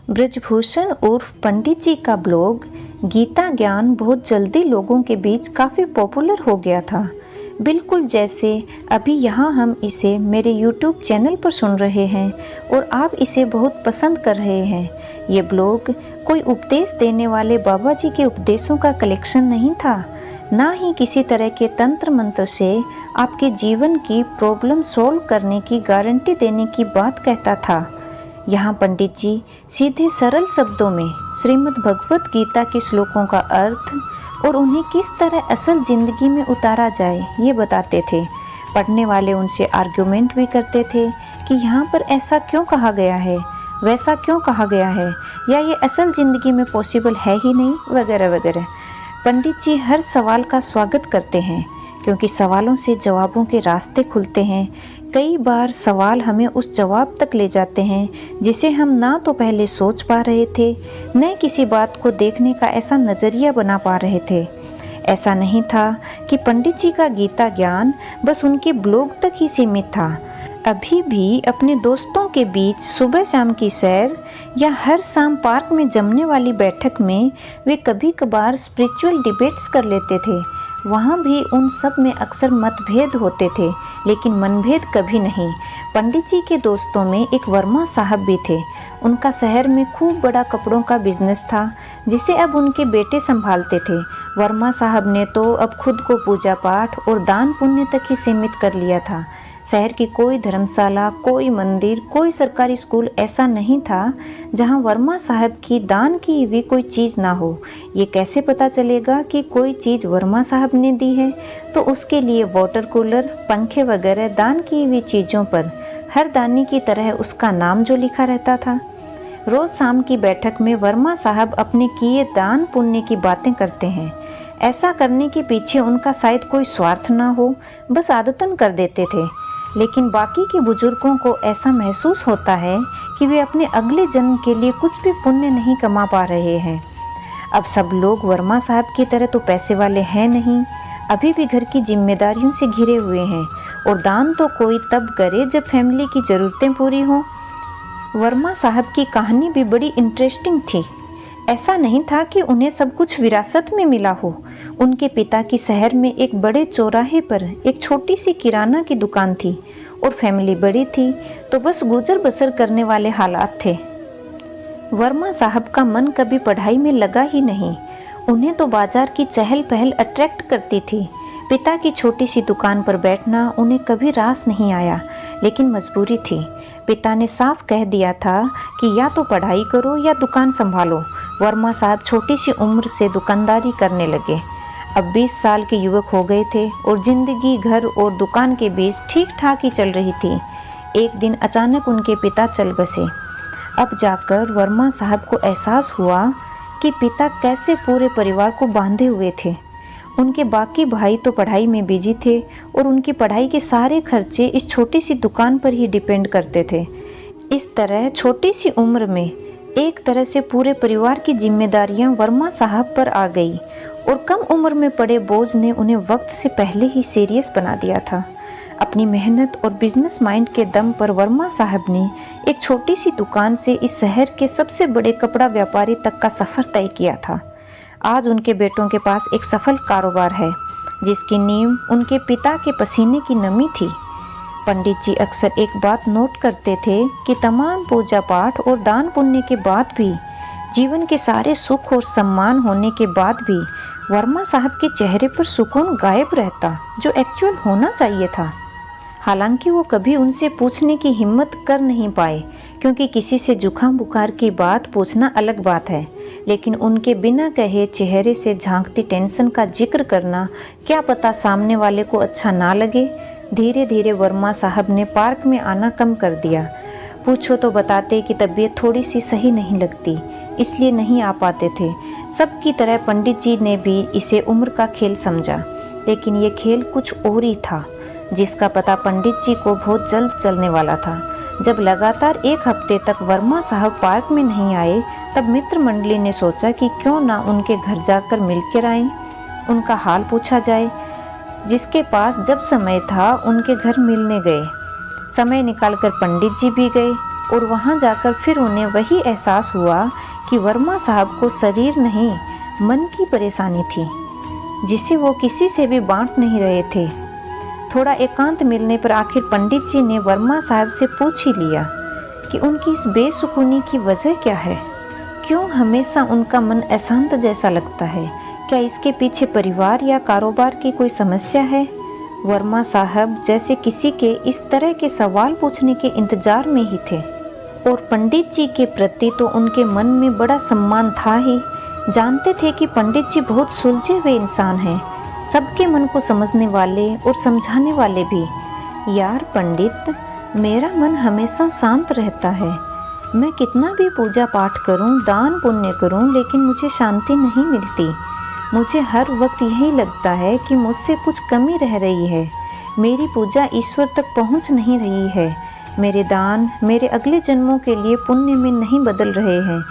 ब्रजभूषण उर्फ पंडित जी का ब्लॉग गीता ज्ञान बहुत जल्दी लोगों के बीच काफ़ी पॉपुलर हो गया था। बिल्कुल जैसे अभी यहाँ हम इसे मेरे YouTube चैनल पर सुन रहे हैं और आप इसे बहुत पसंद कर रहे हैं। ये ब्लॉग कोई उपदेश देने वाले बाबा जी के उपदेशों का कलेक्शन नहीं था, ना ही किसी तरह के तंत्र मंत्र से आपके जीवन की प्रॉब्लम सॉल्व करने की गारंटी देने की बात कहता था। यहाँ पंडित जी सीधे सरल शब्दों में श्रीमद् भगवत गीता के श्लोकों का अर्थ और उन्हें किस तरह असल जिंदगी में उतारा जाए ये बताते थे। पढ़ने वाले उनसे आर्ग्यूमेंट भी करते थे कि यहाँ पर ऐसा क्यों कहा गया है, वैसा क्यों कहा गया है, या ये असल ज़िंदगी में पॉसिबल है ही नहीं, वगैरह वगैरह। पंडित जी हर सवाल का स्वागत करते हैं क्योंकि सवालों से जवाबों के रास्ते खुलते हैं। कई बार सवाल हमें उस जवाब तक ले जाते हैं जिसे हम ना तो पहले सोच पा रहे थे, न किसी बात को देखने का ऐसा नज़रिया बना पा रहे थे। ऐसा नहीं था कि पंडित जी का गीता ज्ञान बस उनके ब्लॉग तक ही सीमित था। अभी भी अपने दोस्तों के बीच सुबह शाम की सैर या हर शाम पार्क में जमने वाली बैठक में वे कभी कभार स्पिरिचुअल डिबेट्स कर लेते थे। वहाँ भी उन सब में अक्सर मतभेद होते थे, लेकिन मनभेद कभी नहीं। पंडित जी के दोस्तों में एक वर्मा साहब भी थे। उनका शहर में खूब बड़ा कपड़ों का बिजनेस था जिसे अब उनके बेटे संभालते थे। वर्मा साहब ने तो अब खुद को पूजा पाठ और दान पुण्य तक ही सीमित कर लिया था। शहर की कोई धर्मशाला, कोई मंदिर, कोई सरकारी स्कूल ऐसा नहीं था जहां वर्मा साहब की दान की हुई कोई चीज़ ना हो। ये कैसे पता चलेगा कि कोई चीज़ वर्मा साहब ने दी है? तो उसके लिए वाटर कूलर, पंखे वगैरह दान की हुई चीज़ों पर हर दानी की तरह उसका नाम जो लिखा रहता था। रोज़ शाम की बैठक में वर्मा साहब अपने किए दान पुण्य की बातें करते हैं। ऐसा करने के पीछे उनका शायद कोई स्वार्थ ना हो, बस आदतन कर देते थे। लेकिन बाकी के बुजुर्गों को ऐसा महसूस होता है कि वे अपने अगले जन्म के लिए कुछ भी पुण्य नहीं कमा पा रहे हैं। अब सब लोग वर्मा साहब की तरह तो पैसे वाले हैं नहीं, अभी भी घर की जिम्मेदारियों से घिरे हुए हैं और दान तो कोई तब करे जब फैमिली की ज़रूरतें पूरी हों। वर्मा साहब की कहानी भी बड़ी इंटरेस्टिंग थी। ऐसा नहीं था कि उन्हें सब कुछ विरासत में मिला हो। उनके पिता की शहर में एक बड़े चौराहे पर एक छोटी सी किराना की दुकान थी और फैमिली बड़ी थी तो बस गुजर बसर करने वाले हालात थे। वर्मा साहब का मन कभी पढ़ाई में लगा ही नहीं। उन्हें तो बाजार की चहल पहल अट्रैक्ट करती थी। पिता की छोटी सी दुकान पर बैठना उन्हें कभी रास नहीं आया, लेकिन मजबूरी थी। पिता ने साफ कह दिया था कि या तो पढ़ाई करो या दुकान संभालो। वर्मा साहब छोटी सी उम्र से दुकानदारी करने लगे। अब 20 साल के युवक हो गए थे और जिंदगी घर और दुकान के बीच ठीक ठाक ही चल रही थी। एक दिन अचानक उनके पिता चल बसे। अब जाकर वर्मा साहब को एहसास हुआ कि पिता कैसे पूरे परिवार को बांधे हुए थे। उनके बाकी भाई तो पढ़ाई में बिजी थे और उनकी पढ़ाई के सारे खर्चे इस छोटी सी दुकान पर ही डिपेंड करते थे। इस तरह छोटी सी उम्र में एक तरह से पूरे परिवार की जिम्मेदारियां वर्मा साहब पर आ गई और कम उम्र में पड़े बोझ ने उन्हें वक्त से पहले ही सीरियस बना दिया था। अपनी मेहनत और बिजनेस माइंड के दम पर वर्मा साहब ने एक छोटी सी दुकान से इस शहर के सबसे बड़े कपड़ा व्यापारी तक का सफ़र तय किया था। आज उनके बेटों के पास एक सफल कारोबार है जिसकी नींव उनके पिता के पसीने की नमी थी। पंडित जी अक्सर एक बात नोट करते थे कि तमाम पूजा पाठ और दान पुण्य के बाद भी, जीवन के सारे सुख और सम्मान होने के बाद भी वर्मा साहब के चेहरे पर सुकून गायब रहता जो एक्चुअल होना चाहिए था। हालांकि वो कभी उनसे पूछने की हिम्मत कर नहीं पाए, क्योंकि किसी से जुकाम बुखार की बात पूछना अलग बात है, लेकिन उनके बिना कहे चेहरे से झांकती टेंशन का जिक्र करना क्या पता सामने वाले को अच्छा ना लगे। धीरे धीरे वर्मा साहब ने पार्क में आना कम कर दिया। पूछो तो बताते कि तबीयत थोड़ी सी सही नहीं लगती, इसलिए नहीं आ पाते थे। सबकी तरह पंडित जी ने भी इसे उम्र का खेल समझा, लेकिन ये खेल कुछ और ही था जिसका पता पंडित जी को बहुत जल्द चलने वाला था। जब लगातार एक हफ्ते तक वर्मा साहब पार्क में नहीं आए, तब मित्र मंडली ने सोचा कि क्यों ना उनके घर जाकर मिलकर आएं, उनका हाल पूछा जाए। जिसके पास जब समय था उनके घर मिलने गए। समय निकालकर पंडित जी भी गए। और वहाँ जाकर फिर उन्हें वही एहसास हुआ कि वर्मा साहब को शरीर नहीं, मन की परेशानी थी, जिसे वो किसी से भी बांट नहीं रहे थे। थोड़ा एकांत मिलने पर आखिर पंडित जी ने वर्मा साहब से पूछ ही लिया कि उनकी इस बेसुकूनी की वजह क्या है। क्यों हमेशा उनका मन अशांत जैसा लगता है? क्या इसके पीछे परिवार या कारोबार की कोई समस्या है? वर्मा साहब जैसे किसी के इस तरह के सवाल पूछने के इंतजार में ही थे, और पंडित जी के प्रति तो उनके मन में बड़ा सम्मान था ही। जानते थे कि पंडित जी बहुत सुलझे हुए इंसान हैं, सबके मन को समझने वाले और समझाने वाले भी। यार पंडित, मेरा मन हमेशा शांत रहता है। मैं कितना भी पूजा पाठ करूं, दान पुण्य करूं, लेकिन मुझे शांति नहीं मिलती। मुझे हर वक्त यही लगता है कि मुझसे कुछ कमी रह रही है। मेरी पूजा ईश्वर तक पहुंच नहीं रही है। मेरे दान मेरे अगले जन्मों के लिए पुण्य में नहीं बदल रहे हैं,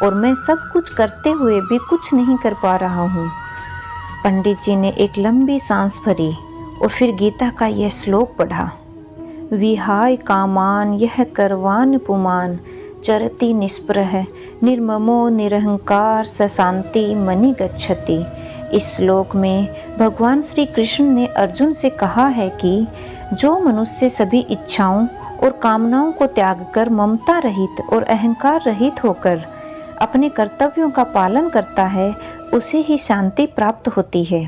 और मैं सब कुछ करते हुए भी कुछ नहीं कर पा रहा हूँ। पंडित जी ने एक लंबी सांस भरी और फिर गीता का यह श्लोक पढ़ा। विहाय कामान यह करवान पुमान, चरति निष्प्रह निर्ममो निरहंकार स शांति मनि गच्छति। इस श्लोक में भगवान श्री कृष्ण ने अर्जुन से कहा है कि जो मनुष्य सभी इच्छाओं और कामनाओं को त्याग कर ममता रहित और अहंकार रहित होकर अपने कर्तव्यों का पालन करता है, उसे ही शांति प्राप्त होती है।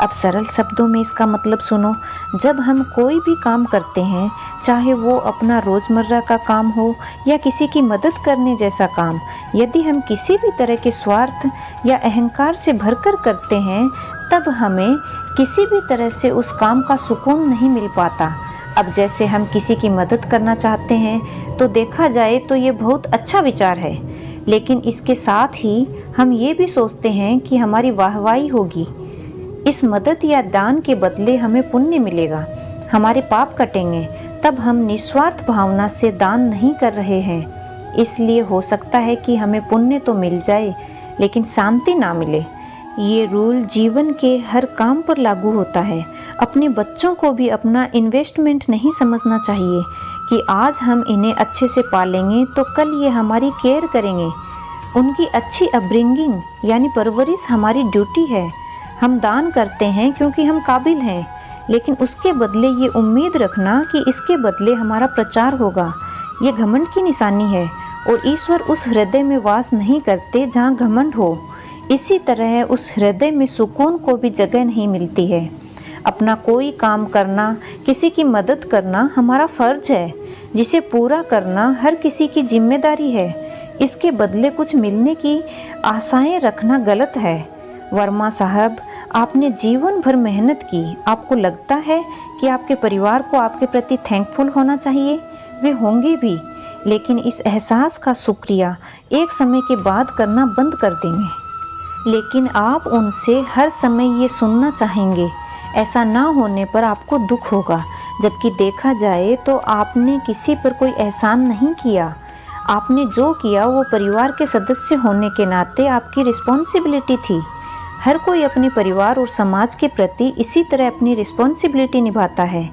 अब सरल शब्दों में इसका मतलब सुनो। जब हम कोई भी काम करते हैं, चाहे वो अपना रोज़मर्रा का काम हो या किसी की मदद करने जैसा काम, यदि हम किसी भी तरह के स्वार्थ या अहंकार से भरकर करते हैं, तब हमें किसी भी तरह से उस काम का सुकून नहीं मिल पाता। अब जैसे हम किसी की मदद करना चाहते हैं, तो देखा जाए तो ये बहुत अच्छा विचार है, लेकिन इसके साथ ही हम ये भी सोचते हैं कि हमारी वाहवाही होगी, इस मदद या दान के बदले हमें पुण्य मिलेगा, हमारे पाप कटेंगे। तब हम निस्वार्थ भावना से दान नहीं कर रहे हैं। इसलिए हो सकता है कि हमें पुण्य तो मिल जाए, लेकिन शांति ना मिले। ये रूल जीवन के हर काम पर लागू होता है। अपने बच्चों को भी अपना इन्वेस्टमेंट नहीं समझना चाहिए कि आज हम इन्हें अच्छे से पालेंगे तो कल ये हमारी केयर करेंगे। उनकी अच्छी अपब्रिंगिंग यानी परवरिश हमारी ड्यूटी है। हम दान करते हैं क्योंकि हम काबिल हैं, लेकिन उसके बदले ये उम्मीद रखना कि इसके बदले हमारा प्रचार होगा, ये घमंड की निशानी है। और ईश्वर उस हृदय में वास नहीं करते जहाँ घमंड हो। इसी तरह उस हृदय में सुकून को भी जगह नहीं मिलती है। अपना कोई काम करना, किसी की मदद करना हमारा फर्ज है, जिसे पूरा करना हर किसी की जिम्मेदारी है। इसके बदले कुछ मिलने की आशाएं रखना गलत है। वर्मा साहब, आपने जीवन भर मेहनत की। आपको लगता है कि आपके परिवार को आपके प्रति थैंकफुल होना चाहिए। वे होंगे भी, लेकिन इस एहसास का शुक्रिया एक समय के बाद करना बंद कर देंगे। लेकिन आप उनसे हर समय ये सुनना चाहेंगे। ऐसा ना होने पर आपको दुख होगा, जबकि देखा जाए तो आपने किसी पर कोई एहसान नहीं किया। आपने जो किया वो परिवार के सदस्य होने के नाते आपकी रिस्पॉन्सिबिलिटी थी। हर कोई अपने परिवार और समाज के प्रति इसी तरह अपनी रिस्पॉन्सिबिलिटी निभाता है।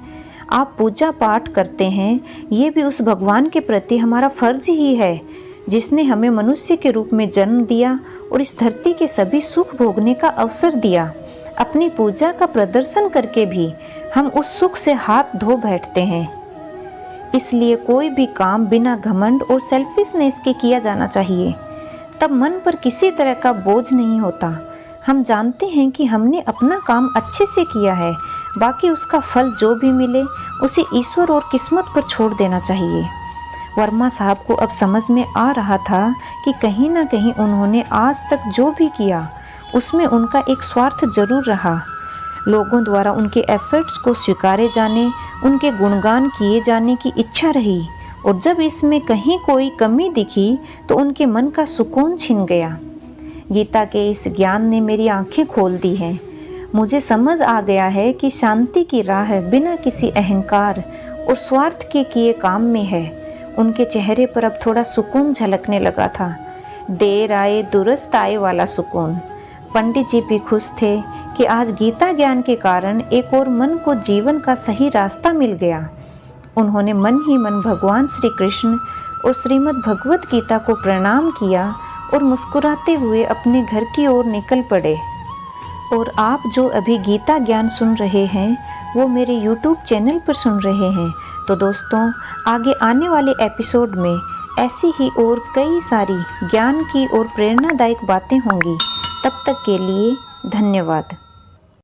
आप पूजा पाठ करते हैं, ये भी उस भगवान के प्रति हमारा फर्ज ही है, जिसने हमें मनुष्य के रूप में जन्म दिया और इस धरती के सभी सुख भोगने का अवसर दिया। अपनी पूजा का प्रदर्शन करके भी हम उस सुख से हाथ धो बैठते हैं। इसलिए कोई भी काम बिना घमंड और सेल्फिशनेस के किया जाना चाहिए, तब मन पर किसी तरह का बोझ नहीं होता। हम जानते हैं कि हमने अपना काम अच्छे से किया है, बाकी उसका फल जो भी मिले उसे ईश्वर और किस्मत पर छोड़ देना चाहिए। वर्मा साहब को अब समझ में आ रहा था कि कहीं ना कहीं उन्होंने आज तक जो भी किया उसमें उनका एक स्वार्थ जरूर रहा। लोगों द्वारा उनके एफर्ट्स को स्वीकारे जाने, उनके गुणगान किए जाने की इच्छा रही, और जब इसमें कहीं कोई कमी दिखी तो उनके मन का सुकून छिन गया। गीता के इस ज्ञान ने मेरी आंखें खोल दी हैं। मुझे समझ आ गया है कि शांति की राह बिना किसी अहंकार और स्वार्थ के किए काम में है। उनके चेहरे पर अब थोड़ा सुकून झलकने लगा था, देर आए दुरुस्त आए वाला सुकून। पंडित जी भी खुश थे कि आज गीता ज्ञान के कारण एक और मन को जीवन का सही रास्ता मिल गया। उन्होंने मन ही मन भगवान श्री कृष्ण और श्रीमद् भगवत गीता को प्रणाम किया और मुस्कुराते हुए अपने घर की ओर निकल पड़े। और आप जो अभी गीता ज्ञान सुन रहे हैं वो मेरे YouTube चैनल पर सुन रहे हैं। तो दोस्तों, आगे आने वाले एपिसोड में ऐसी ही और कई सारी ज्ञान की और प्रेरणादायक बातें होंगी। तब तक के लिए धन्यवाद।